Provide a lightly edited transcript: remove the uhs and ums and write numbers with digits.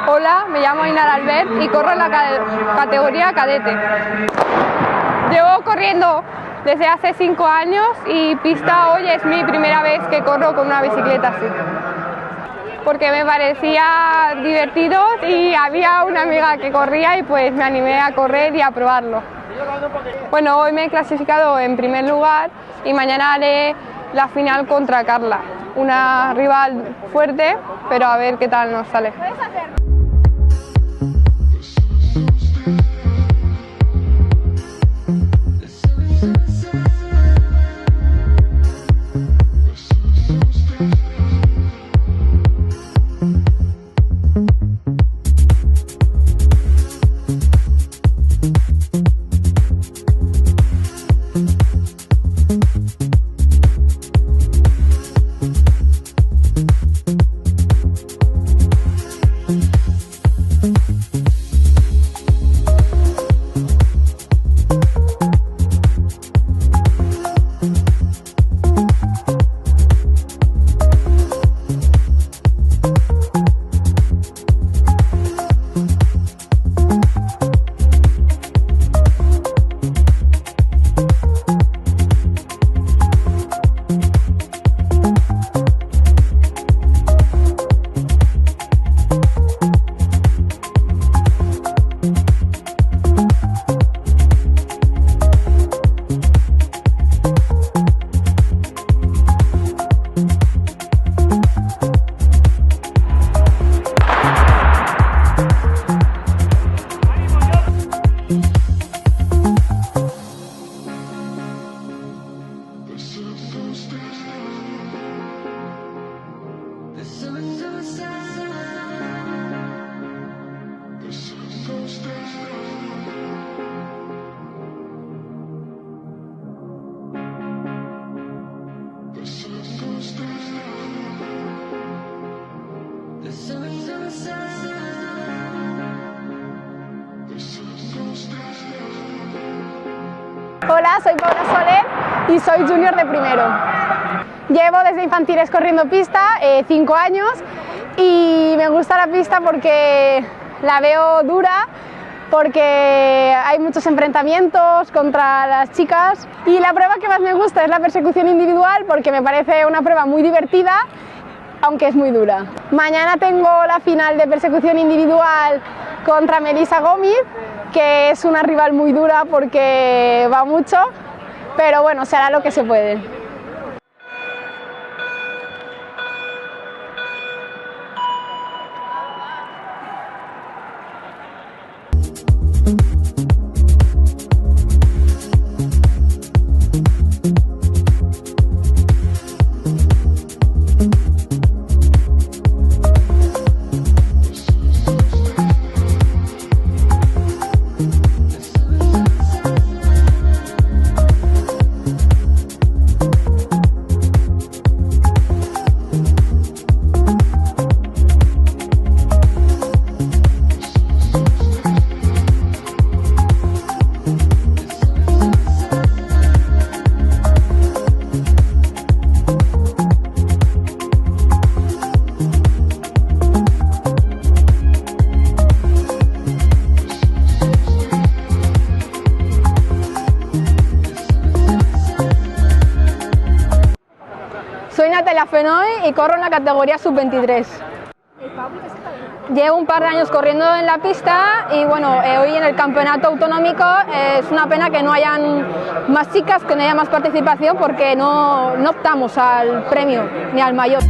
Hola, me llamo Ainara Albert y corro en la categoría cadete. Llevo corriendo desde hace 5 años y pista hoy es mi primera vez que corro con una bicicleta así. Porque me parecía divertido y había una amiga que corría y pues me animé a correr y a probarlo. Bueno, hoy me he clasificado en primer lugar y mañana haré la final contra Carla, una rival fuerte, pero a ver qué tal nos sale. Hola, soy Paula Soler y soy junior de primero. Llevo desde infantiles corriendo pista 5 años y me gusta la pista porque la veo dura, porque hay muchos enfrentamientos contra las chicas, y la prueba que más me gusta es la persecución individual porque me parece una prueba muy divertida, aunque es muy dura. Mañana tengo la final de persecución individual contra Melissa Gómez, que es una rival muy dura porque va mucho, pero bueno, se hará lo que se puede. Soy Natalia Fenoy y corro en la categoría sub-23. Llevo un par de años corriendo en la pista y bueno, hoy en el campeonato autonómico es una pena que no hayan más chicas, que no haya más participación porque no optamos al premio ni al mayor.